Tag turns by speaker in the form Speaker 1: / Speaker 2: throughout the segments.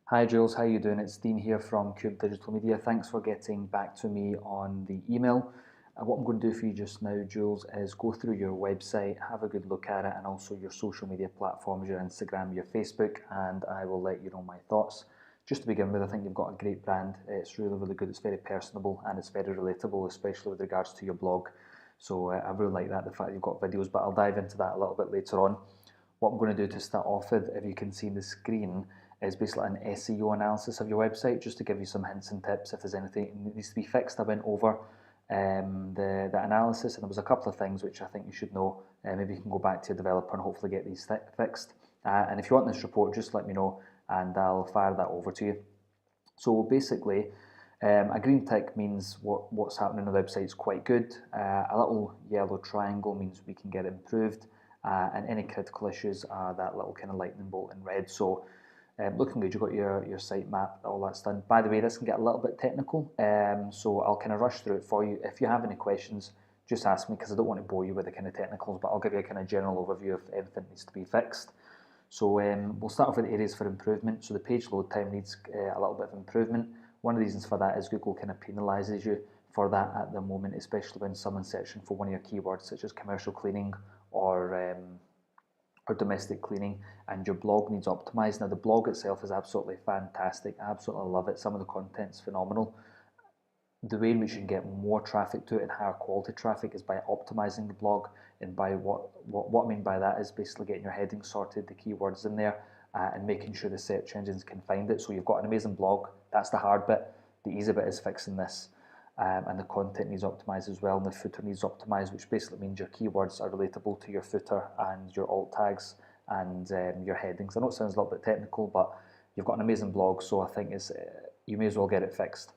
Speaker 1: Hi Jules, how you doing? It's Dean here from Cube Digital Media. Thanks for getting back to me on the email. What I'm going to do for you just now, Jules, is go through your website, have a good look at it, and also your social media platforms, your Instagram, your Facebook, and I will let you know my thoughts. Just to begin with, I think you've got a great brand. It's really, really good. It's very personable and it's very relatable, especially with regards to your blog. So I really like that, the fact you've got videos, but I'll dive into that a little bit later on. What I'm going to do to start off with, if you can see the screen, is basically an SEO analysis of your website, just to give you some hints and tips if there's anything that needs to be fixed. I went over the analysis, and there was a couple of things which I think you should know. Maybe you can go back to your developer and hopefully get these fixed. And if you want this report, just let me know and I'll fire that over to you. So basically, a green tick means what's happening on the website is quite good. A little yellow triangle means we can get improved. And any critical issues are that little kind of lightning bolt in red. So looking good, you've got your site map, all that's done. By the way, this can get a little bit technical, so I'll kind of rush through it for you. If you have any questions, just ask me, because I don't want to bore you with the kind of technicals, but I'll give you a kind of general overview if anything needs to be fixed. So we'll start off with areas for improvement. So the page load time needs a little bit of improvement. One of the reasons for that is Google kind of penalises you for that at the moment, especially when someone's searching for one of your keywords such as commercial cleaning or domestic cleaning, and your blog needs optimized. Now the blog itself is absolutely fantastic. I absolutely love it. Some of the content's phenomenal. The way in which you can get more traffic to it and higher quality traffic is by optimizing the blog. And by what I mean by that is basically getting your headings sorted, the keywords in there, and making sure the search engines can find it. So you've got an amazing blog. That's the hard bit. The easy bit is fixing this. And the content needs optimized as well, and the footer needs optimized, which basically means your keywords are relatable to your footer and your alt tags and your headings. I know it sounds a little bit technical, but you've got an amazing blog, so I think you may as well get it fixed.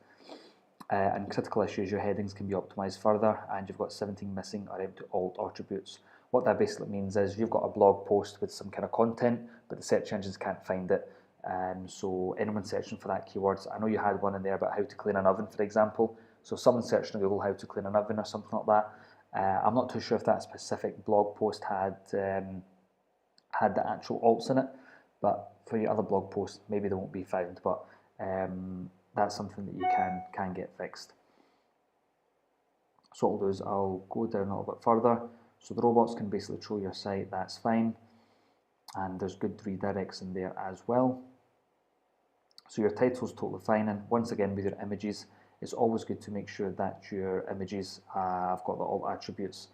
Speaker 1: And critical issues, your headings can be optimized further, and you've got 17 missing or empty alt attributes. What that basically means is you've got a blog post with some kind of content, but the search engines can't find it. So anyone searching for that keywords, I know you had one in there about how to clean an oven, for example. So if someone's searching on Google how to clean an oven or something like that, I'm not too sure if that specific blog post had the actual alts in it, but for your other blog posts, maybe they won't be found, but that's something that you can get fixed. So what I'll do is I'll go down a little bit further. So the robots can basically show your site, that's fine. And there's good redirects in there as well. So your title's totally fine, and once again with your images, it's always good to make sure that your images have got the alt attributes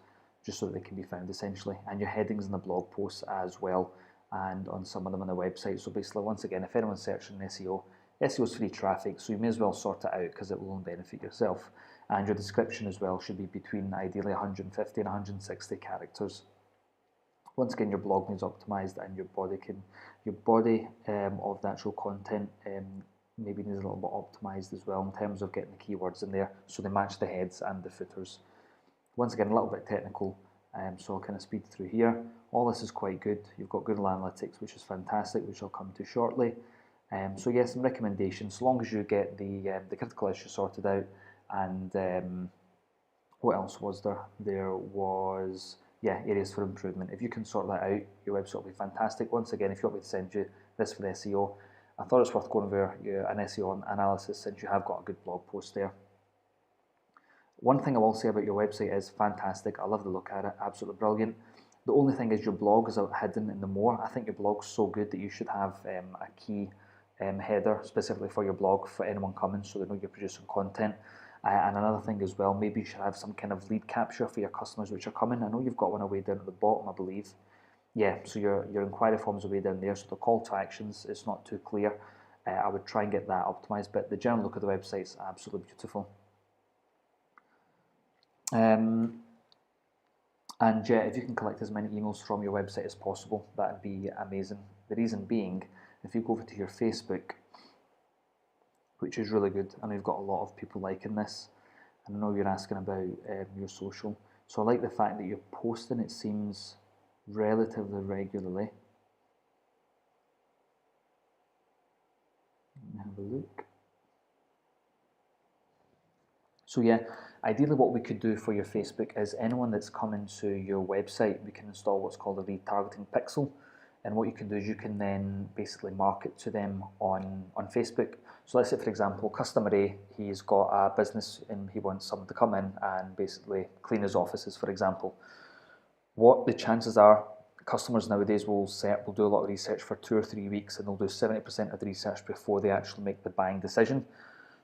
Speaker 1: just so that they can be found essentially, and your headings in the blog posts as well, and on some of them on the website. So basically, once again, if anyone's searching SEO is free traffic, so you may as well sort it out because it will only benefit yourself. And your description as well should be between ideally 150 and 160 characters. Once again, your blog needs optimized, and your body of the actual content maybe needs a little bit optimized as well in terms of getting the keywords in there so they match the heads and the footers. Once again, a little bit technical, so I'll kind of speed through here. All this is quite good. You've got Google Analytics, which is fantastic, which I'll come to shortly. So yes, some recommendations, so long as you get the critical issue sorted out, and what else was there? There was, yeah, areas for improvement. If you can sort that out, your website will be fantastic. Once again, if you want me to send you this for the SEO, I thought it's worth going over an SEO analysis since you have got a good blog post there. One thing I will say about your website is fantastic. I love the look at it, absolutely brilliant. The only thing is your blog is out hidden in the more. I think your blog's so good that you should have a key header specifically for your blog for anyone coming, so they know you're producing content. And another thing as well, maybe you should have some kind of lead capture for your customers which are coming. I know you've got one away down at the bottom, I believe. Yeah, so your inquiry form's away down there, so the call to actions is not too clear. I would try and get that optimized, but the general look of the website's absolutely beautiful. And yeah, if you can collect as many emails from your website as possible, that'd be amazing. The reason being, if you go over to your Facebook, which is really good, I know you've got a lot of people liking this, and I know you're asking about your social. So I like the fact that you're posting, it seems, relatively regularly. Let me have a look. So yeah, ideally what we could do for your Facebook is anyone that's coming to your website, we can install what's called a retargeting pixel. And what you can do is you can then basically market to them on Facebook. So let's say, for example, customer A, he's got a business and he wants someone to come in and basically clean his offices, for example. What the chances are, customers nowadays will do a lot of research for 2 or 3 weeks, and they'll do 70% of the research before they actually make the buying decision.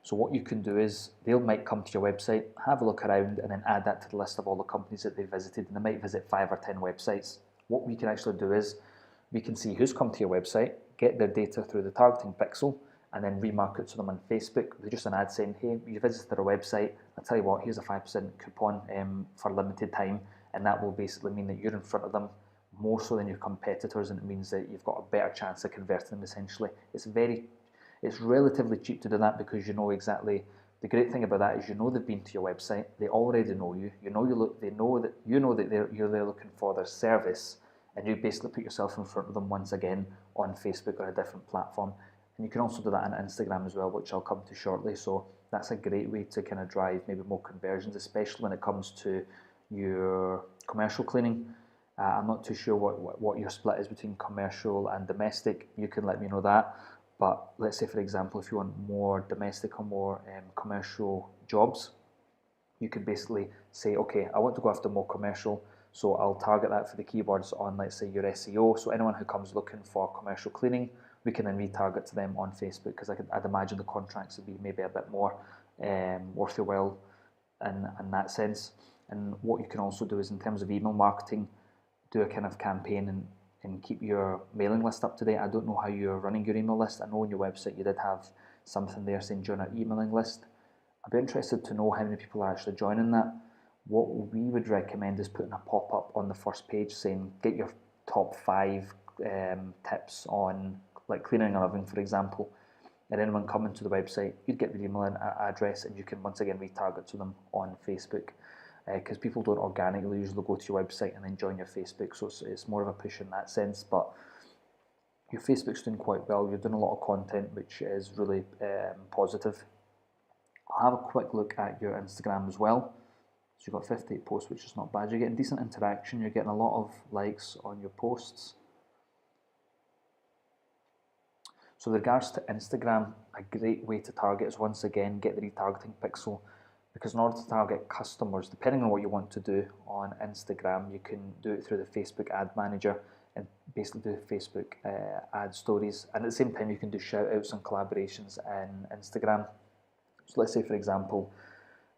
Speaker 1: So what you can do is they might come to your website, have a look around, and then add that to the list of all the companies that they visited, and they might visit 5 or 10 websites. What we can actually do is we can see who's come to your website, get their data through the targeting pixel, and then remarket to them on Facebook with just an ad saying, hey, you visited our website, I'll tell you what, here's a 5% coupon for limited time, and that will basically mean that you're in front of them more so than your competitors, and it means that you've got a better chance of converting them essentially. It's relatively cheap to do that because you know exactly. The great thing about that is you know they've been to your website, they already know you. They know that you're there looking for their service, and you basically put yourself in front of them once again on Facebook or a different platform. And you can also do that on Instagram as well, which I'll come to shortly. So that's a great way to kind of drive maybe more conversions, especially when it comes to your commercial cleaning. I'm not too sure what your split is between commercial and domestic. You can let me know that. But let's say, for example, if you want more domestic or more commercial jobs, you could basically say, okay, I want to go after more commercial, so I'll target that for the keywords on, let's say, your SEO. So anyone who comes looking for commercial cleaning, we can then retarget to them on Facebook, because I'd imagine the contracts would be maybe a bit more worth your while in that sense. And what you can also do is, in terms of email marketing, do a kind of campaign and keep your mailing list up to date. I don't know how you're running your email list. I know on your website you did have something there saying join our emailing list. I'd be interested to know how many people are actually joining that. What we would recommend is putting a pop-up on the first page saying get your top 5 tips on like cleaning a living, for example. And anyone coming to the website, you'd get their email address, and you can once again retarget to them on Facebook. Because people don't organically usually go to your website and then join your Facebook, so it's more of a push in that sense. But your Facebook's doing quite well. You're doing a lot of content, which is really positive. I'll have a quick look at your Instagram as well. So you've got 58 posts, which is not bad. You're getting decent interaction. You're getting a lot of likes on your posts. So with regards to Instagram, a great way to target is once again get the retargeting pixel. Because in order to target customers, depending on what you want to do on Instagram, you can do it through the Facebook ad manager and basically do Facebook ad stories. And at the same time, you can do shout outs and collaborations in Instagram. So let's say, for example,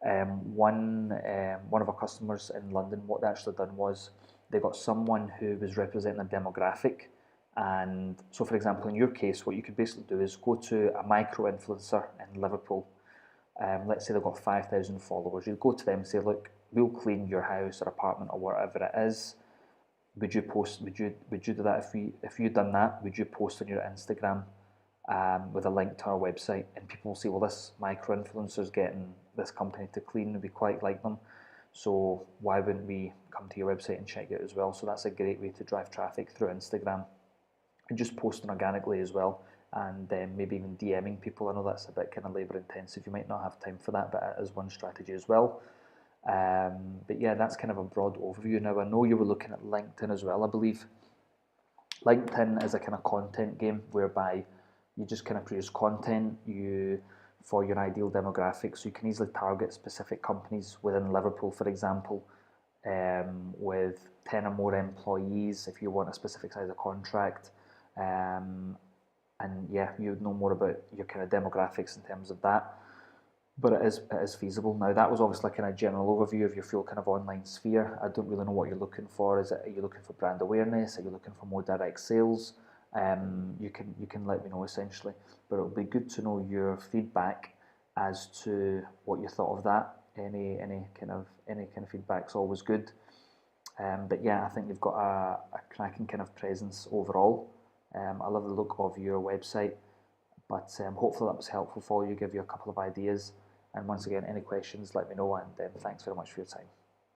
Speaker 1: one of our customers in London, what they actually done was they got someone who was representing a demographic. And so, for example, in your case, what you could basically do is go to a micro influencer in Liverpool. Let's say they've got 5,000 followers. You go to them and say, look, we'll clean your house or apartment or whatever it is. Would you do that if you'd done that? Would you post on your Instagram with a link to our website? And people will say, well, this micro influencer's getting this company to clean. We quite like them, so why wouldn't we come to your website and check it out as well? So that's a great way to drive traffic through Instagram, and just posting organically as well. And maybe even DMing people. I know that's a bit kind of labour intensive. You might not have time for that, but it is one strategy as well. But yeah, that's kind of a broad overview. Now, I know you were looking at LinkedIn as well, I believe. LinkedIn is a kind of content game whereby you just kind of produce content for your ideal demographic. So you can easily target specific companies within Liverpool, for example, with 10 or more employees if you want a specific size of contract. And yeah, you would know more about your kind of demographics in terms of that. But it is feasible. Now, that was obviously kind of general overview of your full kind of online sphere. I don't really know what you're looking for. Are you looking for brand awareness? Are you looking for more direct sales? You can let me know essentially. But it'll be good to know your feedback as to what you thought of that. Any kind of feedback's always good. But yeah, I think you've got a cracking kind of presence overall. I love the look of your website, but hopefully that was helpful for you, give you a couple of ideas. And once again, any questions, let me know, and thanks very much for your time.